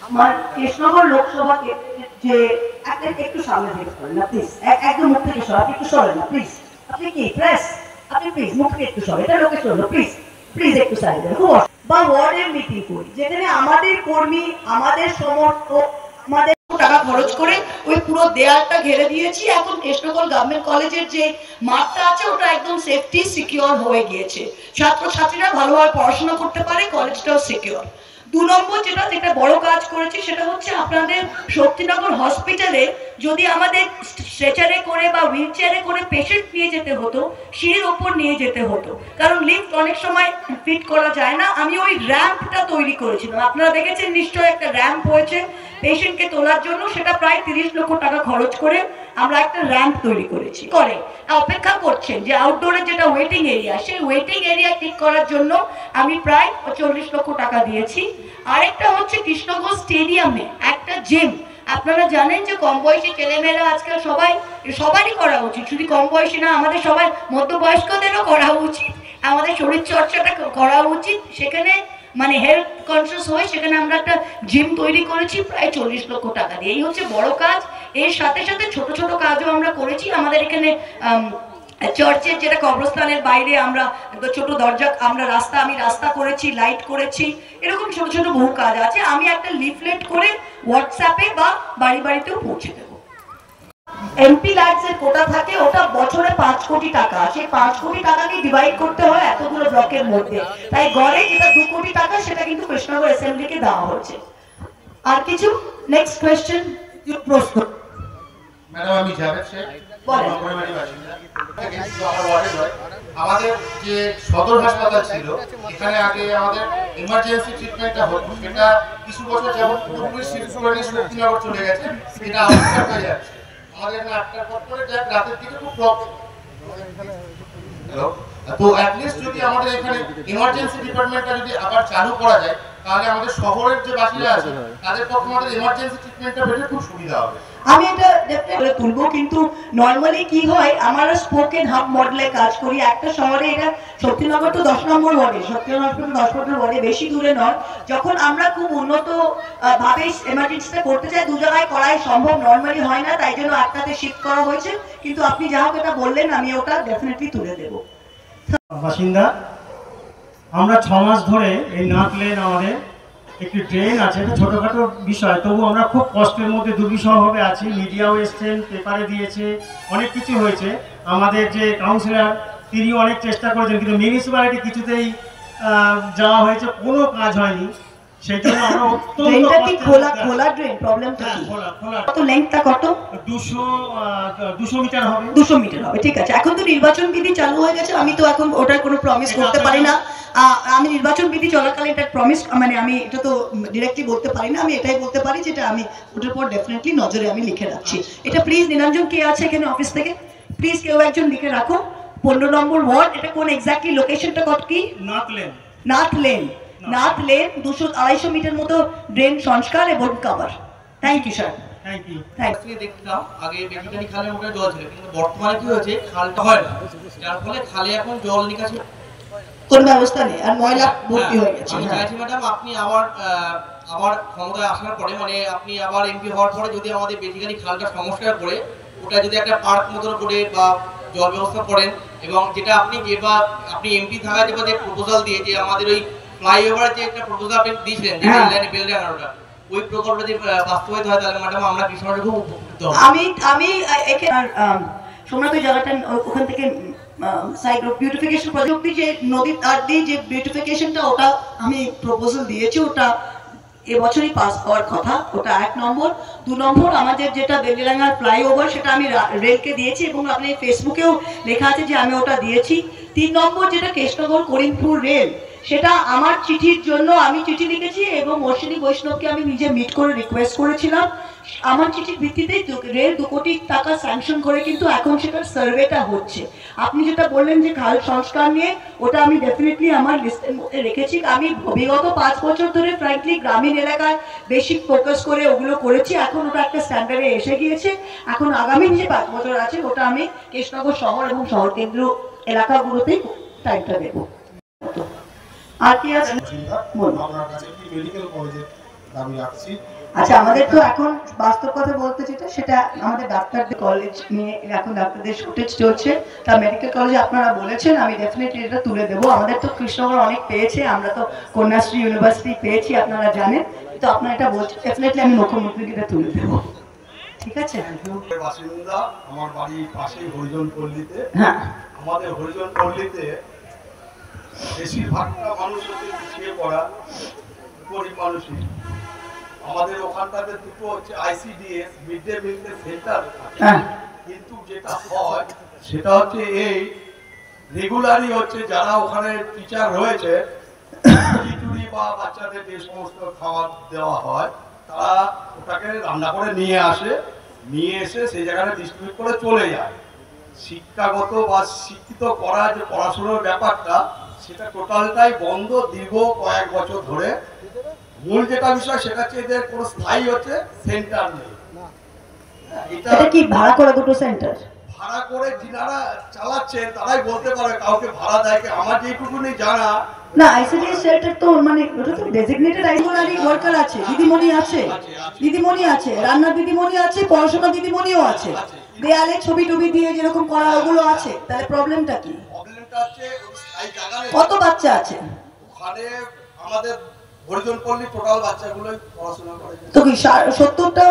আমার কৃষ্ণনগর লোকসভা যে একটু সামনে থেকে করেন না প্লিজ, একদম মুখ থেকে সর, আপনি একটু সরেন না প্লিজ। আপনি কি প্রেস, আপনি প্লিজ মুখ থেকে একটু সরেন, এটা লোকে সরল প্লিজ, প্লিজ একটু সাইড দেন। খুব বা ওয়ার্ডের মিটিং করি যেখানে আমাদের কর্মী, আমাদের সমর্থক, আমাদের টাকা খরচ করে ওই পুরো দেয়ালটা ঘিরে দিয়েছি। এখন কৃষ্ণনগর গভর্নমেন্ট কলেজের যে মাঠটা আছে ওটা একদম সেফটি সিকিউর হয়ে গিয়েছে, ছাত্রছাত্রীরা ভালোভাবে পড়াশোনা করতে পারে, কলেজটাও সিকিউর। 2 নম্বর যেটা বড় কাজ করেছি সেটা হচ্ছে আপনাদের শক্তিনগর হসপিটালে যদি আমাদের স্ট্রেচারে করে বা হুইল চেয়ারে করে পেশেন্ট নিয়ে যেতে হতো, সিঁড়ির ওপর নিয়ে যেতে হতো, কারণ লিফট অনেক সময় ফিট করা যায় না। আমি ওই র্যাম্পটা তৈরি করেছিলাম, আপনারা দেখেছেন নিশ্চয়ই একটা র্যাম্প হয়েছে পেশেন্টকে তোলার জন্য, সেটা প্রায় 30 লক্ষ টাকা খরচ করে আমরা একটা র্যাম্প তৈরি করেছি। করে অপেক্ষা করছেন যে আউটডোরের যেটা ওয়েটিং এরিয়া, সেই ওয়েটিং এরিয়া ঠিক করার জন্য আমি প্রায় 40 লক্ষ টাকা দিয়েছি। আরেকটা হচ্ছে কৃষ্ণনগর স্টেডিয়ামে একটা জিম, আপনারা জানেন যে কম বয়সী ছেলেমেয়েরা আজকাল সবারই করা উচিত, শুধু কম বয়সী না, আমাদের সবাই মধ্যবয়স্কদেরও করা উচিত, আমাদের শরীর চর্চাটা করা উচিত। সেখানে মানে হেলথ কনসিয়াস হয়ে সেখানে আমরা একটা জিম তৈরি করেছি প্রায় 40 লক্ষ টাকা দিয়ে। এই হচ্ছে বড় কাজ। এর সাথে সাথে ছোট ছোট কাজও আমরা করেছি। আমাদের এখানে চার্চের যেটা কবরস্থানের বাইরে আমরা ছোট দরজা, আমি রাস্তা করেছি, লাইট করেছি, এরকম ছোট ছোট বহু কাজ আছে। আমি একটা লিফলেট করে হোয়াটসঅ্যাপে বা বাড়ি বাড়িতেও পৌঁছে দেবো। এমপি ল্যাডস এর কোটা থাকে, ওটা বছরে 5 কোটি টাকা, সেই 5 কোটি টাকাকে ডিভাইড করতে হয় এতগুলো ব্লকের মধ্যে, তাই গড়ে যেটা 2 কোটি টাকা সেটা কিন্তু কৃষ্ণনগর অ্যাসেম্বলিকে দেওয়া হয়েছে। আর কিছু নেক্সট কোয়েশ্চেন প্রশ্ন। ম্যাডাম আমি জাভেদ শেখ, আমাদের যে সদর হাসপাতাল ছিল এখানে আগে আমাদের ইমার্জেন্সি ট্রিটমেন্টটা হতো, সেটা কিছু বছর যাবত পুরোপুরি শিফট করে শক্তিনগর চলে গেছে, এটা আউটসাইড হয়ে যাচ্ছে। আমাদের এখানে 8টার পর করে রাতের দিকে খুব প্রবলেম। তো অ্যাটলিস্ট যদি আমাদের এখানে ইমার্জেন্সি ডিপার্টমেন্টটা যদি আবার চালু করা যায় তাহলে আমাদের শহরের যে বাসিন্দা আছে তাদের পক্ষে আমাদের ইমার্জেন্সি ট্রিটমেন্টটা পেলে খুব সুবিধা হবে। আমি এটা ডেফিনেটলি তুলবো, কিন্তু নরমালি কি হয়, আমরা স্পোকেন হাব মডেলে কাজ করি একটা শহরে। এটা শক্তিনগর তো 10 নম্বর ওয়ার্ডে, শক্তিনগর হসপিটাল 10 নম্বর ওয়ার্ডে, বেশি দূরে নয়। যখন আমরা খুব উন্নত ভাবে এমার্জেন্সিটা করতে চাই, 2 জায়গায় করাই সম্ভব নরমালি হয় না, তাই জন্য একটাতে শিফট করা হয়েছে। কিন্তু আপনি যা হোক এটা বললেন, আমি ওটা ডেফিনেটলি তুলে দেব। বাসিন্দা আমরা 6 মাস ধরে এই নাকলেন আমাদের একটি ট্রেন আছে, এটা ছোটোখাটো বিষয়, তবু আমরা খুব কষ্টের মধ্যে দুর্বিষহভাবে আছি। মিডিয়াও এসছেন, পেপারে দিয়েছে, অনেক কিছু হয়েছে। আমাদের যে কাউন্সিলর তিনি অনেক চেষ্টা করেছেন, কিন্তু মিউনিসিপ্যালিটি কিছুতেই যাওয়া হয়েছে, কোনো কাজ হয়নি। সেই জন্য আমরা ট্রেনটা কি খোলা ট্রেন, প্রবলেমটা কি? কত লেন্থটা কত? 200 মিটার হবে। 200 মিটার হবে, ঠিক আছে। এখন তো নির্বাচন বিধি চালু হয়ে গেছে, আমি তো এখন ওটার কোনো প্রমিস করতে পারি না। আমি নির্বাচন বিধি চলাকালীন এটা প্রমিস, মানে আমি এটা তো ডিরেক্টলি বলতে পারি না। আমি এটাই বলতে পারি যেটা আমি ওটার পর ডেফিনেটলি নজরে আমি লিখে রাখছি। এটা প্লিজ নিরঞ্জন কে আছে এখানে অফিস থেকে, প্লিজ কেউ একজন লিখে রাখো। 15 নম্বর ওয়ার্ড, এটা কোন এক্স্যাক্টলি লোকেশনটা কত কি? নাথ লেন 200-250 মিটার মতো ড্রেন সংস্কার এবং কভার। Thank you sir. দেখতাম আগে বেসিক্যালি খালের মধ্যে জল ছিল, কিন্তু বর্তমানে কি হয়েছে, খালটা হয় না, যার ফলে খালে এখন জল নিকাশি কোন ব্যবস্থা নেই, আর ময়লা ভর্তি হয়ে গেছে। আমি চাইছি ম্যাডাম আপনি আবার ক্ষমতায় আসার পরে, মানে আপনি আবার এমপি হওয়ার পরে যদি আমাদের বেসিক্যালি খালটা সংস্কার করে ওটা যদি একটা পার্ক মতন করে বা জল ব্যবস্থা করেন, এবং যেটা আপনি এমপি থাকা যে প্রপোজাল দিয়ে যে আমাদের ওই ফ্লাইওভার যে একটা প্রপোজাল আপনি দিয়েছিলেন বেলডাঙ্গাটা, ওই প্রকল্প যদি বাস্তবায়িত হয় তাহলে ম্যাডাম আমরা কৃষ্ণনগরে খুব উপকৃত হব। আমি এখানে সোমনাথ জায়গাটা ওখান থেকে সাইড অফ বিউটিফিকেশন প্রজেক্ট, যে নদীর তার দিয়ে যে বিউটিফিকেশনটা, ওটা আমি প্রপোজাল দিয়েছি, ওটা এবছরই পাস হওয়ার কথা। ওটা 1 নম্বর। 2 নম্বর আমাদের যেটা বেলডাঙ্গার ফ্লাইওভার, সেটা আমি রেলকে দিয়েছি এবং আপনি ফেসবুকেও লেখা আছে যে আমি ওটা দিয়েছি। 3 নম্বর যেটা কৃষ্ণনগর করিমপুর রেল, সেটা আমার চিঠির জন্য আমি চিঠি লিখেছি এবং অশ্বিনী বৈষ্ণবকে আমি নিজে মিট করে রিকোয়েস্ট করেছিলাম। আমার চিঠির ভিত্তিতে রেল 2 কোটি টাকা স্যাংশন করে, কিন্তু এখন সেটার সার্ভেটা হচ্ছে। আপনি যেটা বললেন যে খাল সংস্কার নিয়ে, ওটা আমি ডেফিনেটলি আমার লিস্টের মধ্যে রেখেছি। আমি বিগত 5 বছর ধরে ফ্র্যাঙ্কলি গ্রামীণ এলাকায় বেশি ফোকাস করে ওগুলো করেছি। এখন ওটা একটা স্ট্যান্ডার্ডে এসে গিয়েছে। এখন আগামী যে 5 বছর আছে ওটা আমি কৃষ্ণনগর শহর এবং শহর কেন্দ্র এলাকাগুলোতেই টাইমটা দেব। আর কি আছে? আপনার কাছে একটি মেডিকেল কলেজের দাবি রাখছি। আচ্ছা, আমাদের তো এখন বাস্তব কথা বলতে যেটা, সেটা আমাদের ডাক্তারদের কলেজ নিয়ে এখন ডাক্তারদের শর্টেজ চলছে। তা মেডিকেল কলেজে আপনারা বলেছেন, আমি ডেফিনেটলি এটা তুলে দেবো। আমাদের তো কৃষ্ণনগর অনেক পেয়েছে, আমরা তো কন্যাশ্রী ইউনিভার্সিটি পেয়েছি, আপনারা জানেন। তো আপনারা এটা বলছেন, ডেফিনেটলি আমি মুখ্যমন্ত্রীকে এটা তুলে দেবো। ঠিক আছে। বাসিন্দা, আমার বাড়ির পাশেই হরিজন পল্লীতে। হ্যাঁ, আমাদের হরিজন পল্লীতে বেশিরভাগটা মানুষ হচ্ছে পিছিয়ে পড়া, গরিব মানুষই। আমাদের ওখানটাতে দুটো হচ্ছে ICDS mid day meal centre, কিন্তু যেটা হয় সেটা হচ্ছে এই রেগুলারই হচ্ছে যারা ওখানে টিচার রয়েছে, খিচুড়ি বা বাচ্চাদের যে সমস্ত খাবার দেওয়া হয়, তারা ওটাকে রান্না করে নিয়ে এসে সেই জায়গাটা ডিস্ট্রিবিউট করে চলে যায়। শিক্ষাগত বা শিক্ষিত করা যে পড়াশোনার ব্যাপারটা, সেটা টোটালটাই বন্ধ দীর্ঘ কয়েক বছর ধরে। মূল যেটা বিষয় সেটা হচ্ছে এদের কোনো স্থায়ী হচ্ছে সেন্টার নেই। এটা কি ভাড়া করে দুটো সেন্টার? ভাড়া করে যিনারা চালাচ্ছেন তারাই বলতে পারে কাউকে ভাড়া দেয়। আমার যেটুকুনি জানা, না, আইসিডিএস সেন্টার তো মানে ওটা তো ডেজিগনেটেড আইসিডি ওয়ার্কার আছে, দিদিমণি আছে, দিদিমণি আছে, রান্নার দিদিমণি আছে, পড়াশোনা দিদিমণিও আছে, দেয়ালে ছবি টবি দিয়ে যেরকম করা ওগুলো আছে। তাহলে প্রবলেমটা কি? প্রবলেমটা হচ্ছে স্থায়ী জায়গা নেই। কত বাচ্চা আছে ওখানে? আমাদের হরিজন পল্লী টোটাল বাচ্চাগুলোই পড়াশোনা করে। তো কি 70টা?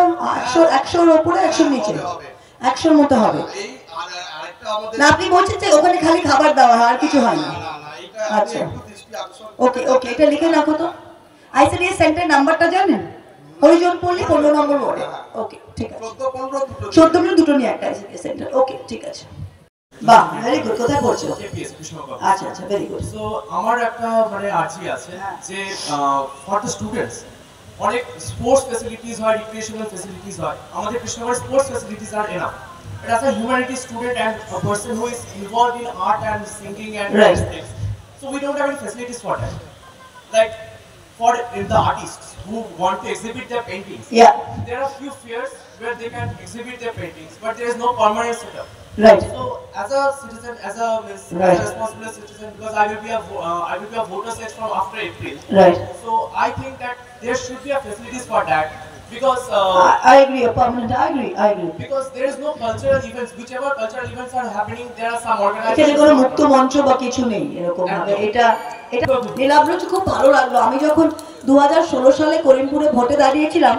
100-100-র উপরে, 100-র নিচে? 100-র মতো হবে এই আরেকটা আমাদের না? আপনি বলছেন যে ওখানে খালি খাবার দেওয়া হয়, আর কিছু হয় না? আচ্ছা, ওকে ওকে, এটা লিখে রাখো তো। আইসিডিএস সেন্টার নাম্বারটা জানেন? হরিজন পল্লী 15 নম্বর ওয়ার্ডে। ওকে, ঠিক আছে। 14 দুটো নিয়ে একটা আইসিডিএস সেন্টার। ওকে, ঠিক আছে। বাহ, ভেরি গুড। কোথায় পড়ছো? আচ্ছা আচ্ছা, ভেরি গুড। সো আমার একটা মানে আর্জি আছে যে ফর দ্য স্টুডেন্টস অনেক স্পোর্টস ফ্যাসিলিটিস হয়, রিক্রিয়েশনাল ফ্যাসিলিটিস হয়। আমাদের Krishnanagar sports facilities R enough. But as a humanities student and a person who is involved in art and singing and Right. things, so we don't have any facilities for that. Like for the artists who want to exhibit their paintings, Yeah. there are few fairs where they can exhibit their paintings, but there is no permanent setup. Right. So as a citizen, as a Right. responsible citizen, because I will be a voter set from after April. Right. So I think that there should be a facilities for that, because I agree, a permanent. I agree. because there is no cultural events. Whichever cultural events are happening, there are some এখানে organizations. কোনো মুক্ত মঞ্চ বা কিছু নেই এরকম ভাবে। এটা নীলাব্রজ খুব ভালো লাগলো। আমি যখন 2016 সালে করিমপুরে ভোটে দাঁড়িয়েছিলাম,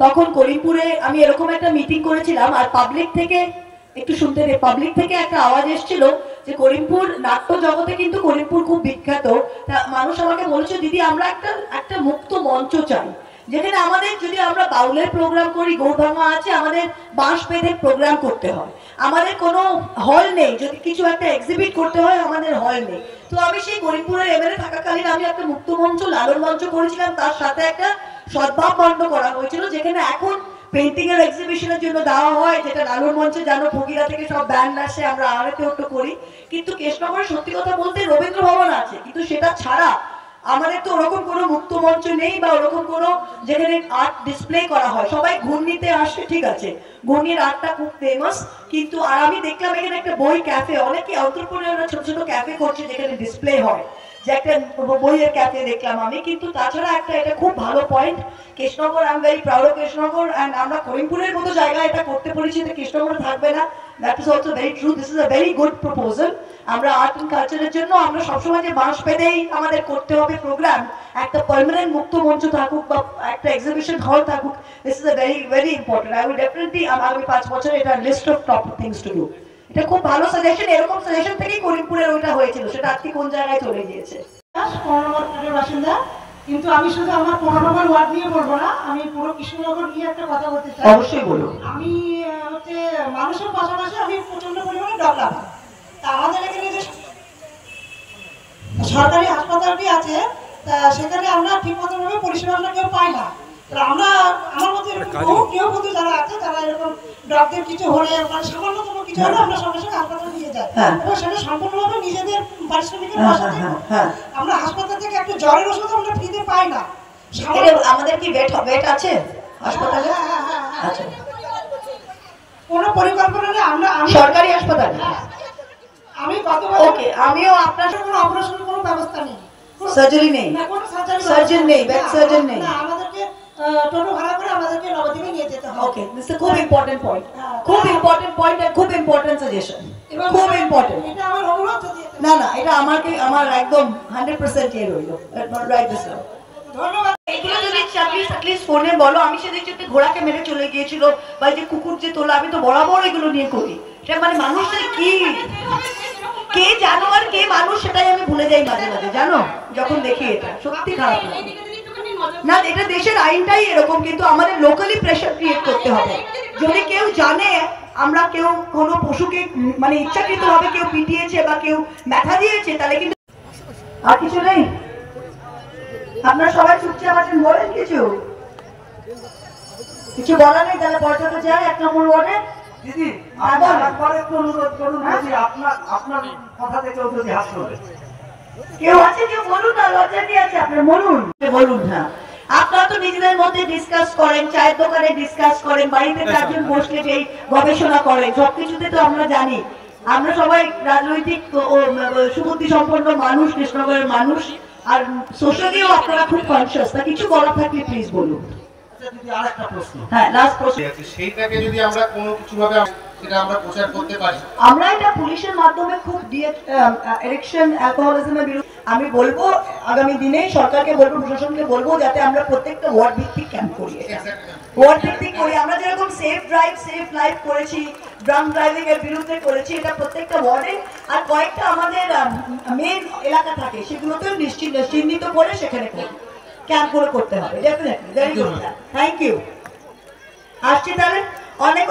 তখন করিমপুরে আমি এরকম একটা মিটিং করেছিলাম, আর পাবলিক থেকে একটু শুনতে দে, পাবলিক থেকে একটা আওয়াজ এসেছিল যে করিমপুর নাট্য জগতে কিন্তু করিমপুর খুব বিখ্যাত। তা মানুষ আমাকে বলেছে, দিদি আমরা একটা মুক্ত মঞ্চ চাই, যেখানে আমাদের যদি আমরা বাউলের প্রোগ্রাম করি, গৌরভাঙা আছে, আমাদের বাঁশ বেঁধে প্রোগ্রাম করতে হয়, আমাদের কোনো হল নেই, যদি কিছু একটা এক্সিবিট করতে হয় আমাদের হল নেই। তো আমি সেই করিমপুরের এমএলএ থাকাকালীন আমি একটা মুক্ত মঞ্চ, লালন মঞ্চ করেছিলাম, তার সাথে একটা সদ্ভাব বন্ধ করা হয়েছিল, যেখানে এখন পেন্টিং এর এক্সিবিশনের জন্য দেওয়া হয়, যেটা লালন মঞ্চে জানো ভগিরা থেকে সব ব্যান্ড আসে, আমরা আড়াতে ওটো করি। কিন্তু কৃষ্ণনগরে সত্যি কথা বলতে রবীন্দ্র ভবন আছে, কিন্তু সেটা ছাড়া আমাদের তো ওরকম কোনো মুক্ত মঞ্চ নেই, বা ওরকম কোনো যেখানে আর্ট ডিসপ্লে করা হয়। সবাই ঘূর্ণিতে আসে, ঠিক আছে, ঘূর্ণির আর্টটা খুব ফেমাস, কিন্তু আর আমি দেখলাম এখানে একটা বই ক্যাফে, অনেকে অন্ত্রপ্রেনাররা ছোট ছোট ক্যাফে করছে যেখানে ডিসপ্লে হয়, যে একটা বইয়ের ক্যাফে দেখলাম আমি। কিন্তু তাছাড়া এটা খুব ভালো point. Krishnanagar, I am very proud of Krishnanagar, and আমরা করিমপুরের মতো জায়গায় এটা করতে পেরেছি, যে কৃষ্ণনগরে থাকবে না। That is also very true. This is a very good proposal. আমরা আর্ট অ্যান্ড কালচারের জন্য আমরা সবসময় যে বাঁশ বেঁধেই আমাদের করতে হবে প্রোগ্রাম, একটা পার্মানেন্ট মুক্ত মঞ্চ থাকুক বা একটা এক্সিবিশন হল থাকুক, this is a very very important. I will definitely আগামী 5 বছরে এটা list of top things to do. এটা খুব ভালো সাজেশন। এরকম সাজেশন থেকেই করিমপুরের ওইটা হয়েছিল, সেটা আজকে কোন জায়গায় চলে গিয়েছে। 15 নম্বরের বাসিন্দা, কিন্তু আমি শুধু আমার 15 নম্বর ওয়ার্ড নিয়ে বলবো না, আমি পুরো কৃষ্ণনগর নিয়ে একটা কথা বলতে চাই। অবশ্যই বলুন। আমি হচ্ছে মানুষের পাশাপাশি আমি প্রচন্ড পরিমাণে ডগ লাভার। তা আমাদের এখানে যে সরকারি হাসপাতালটি আছে, তা সেখানে আমরা ঠিক মতো ভাবে পরিষেবা আমরা কেউ পাই না। আমরা আমার মধ্যে কেউ কিন্তু যারা আছে, তারা এরকম ডগদের কিছু হলে, মানে সামান্যতম কিছু হলে আমরা সঙ্গে সঙ্গে হাসপাতালে নিয়ে যাই, এবং সেটা সম্পূর্ণভাবে নিজেদের পারিশ্রমিকের পয়সা দিয়ে। আমরা হাসপাতাল থেকে একটা জ্বরের ওষুধ আমরা ফ্রিতে পাই না। আমাদের কি বেড আছে হাসপাতালে? আচ্ছা, কোনো পরিকল্পনা নেই। আমি সরকারি হাসপাতালে আমি গতবার ওকে, আমিও আপনার কোনো অপারেশনের কোনো ব্যবস্থা নেই, সার্জারি নেই, না কোনো সার্জারি সার্জন নেই, বেড সার্জন নেই। না, আমাদেরকে টোটো ভাড়া করে আমাদেরকে নবদ্বীপে নিয়ে যেতে হবে। ওকে, দিস ইজ খুব ইম্পর্টেন্ট পয়েন্ট, খুব ইম্পর্টেন্ট পয়েন্ট আর খুব ইম্পর্টেন্ট সাজেশন, খুব ইম্পর্টেন্ট। এটা আমার অনুরোধ যদি না না, এটা আমার একদম 100% ইয়ে রইল, রাইট দিস। ধন্যবাদ। এগুলো যদি চাকরিস ফোনে বলো, আমি সেদিন যে ঘোড়াকে মেরে চলে গিয়েছিল বা যে কুকুর যে তোলা, আমি তো বরাবর এগুলো নিয়ে করি। সেটা মানে মানুষের কি, কে জানোয়ার কে মানুষ সেটাই আমি ভুলে যাই মাঝে মাঝে, জানো, যখন দেখি এটা সত্যি খারাপ লাগে। না, এটা দেশের আইনটাই এরকম, কিন্তু আমাদের লোকালি প্রেশার ক্রিয়েট করতে হবে। যদি কেউ জানে আমরা কেউ কোনো পশুকে মানে ইচ্ছাকৃতভাবে কেউ পিটিয়েছে বা কেউ ব্যথা দিয়েছে, তাহলে কিন্তু আর কিছু নেই। আপনারা সবাই চুপচাপ আছেন, বলেন কিছু বলা নেই, তাহলে পর্যটক যায় 1 নম্বর ওয়ার্ডে। দিদি একবার একটু অনুরোধ করুন, যদি আপনার কথা থেকে যদি হাত তোলে। কেউ আছে, কেউ বলুন না, লজ্জা কি আছে আপনার, বলুন না। আপনারা তো নিজেদের মধ্যে ডিসকাস করেন, চায়ের দোকানে ডিসকাস করেন, বাড়িতে 4 জন বসলে এই গবেষণা করেন, সবকিছুতে তো আমরা জানি। আমরা সবাই রাজনৈতিক ও সুবুদ্ধি সম্পন্ন মানুষ, কৃষ্ণনগরের মানুষ, আর সোশ্যালিও আপনারা খুব কনসিয়াস। তা কিছু বলা থাকলে প্লিজ বলুন। আরেকটা প্রশ্ন, হ্যাঁ, লাস্ট প্রশ্ন। সেইটাকে যদি আমরা কোনো কিছুভাবে সেটা আমরা প্রচার করতে পারি, আমরা এটা পুলিশের মাধ্যমে খুব এডিকশন অ্যালকোহলিজমের বিরুদ্ধে আমি বলবো, আগামী দিনে সরকারকে বলবো, প্রশাসনকে বলবো, যাতে আমরা প্রত্যেকটা ওয়ার্ড ভিত্তিক ক্যাম্প করি, ওয়ার্ড ভিত্তিক করি। আমরা যেরকম সেফ ড্রাইভ সেফ লাইফ করেছি, ড্রাঙ্ক ড্রাইভিং এর বিরুদ্ধে করেছি, এটা প্রত্যেকটা ওয়ার্ডে। আর কয়েকটা আমাদের মেন এলাকা থাকে, সেগুলোতেও চিহ্নিত করে সেখানে ক্যাম্প করে করতে হবে। Definitely, very good, thank you. আসছি তাহলে, অনেক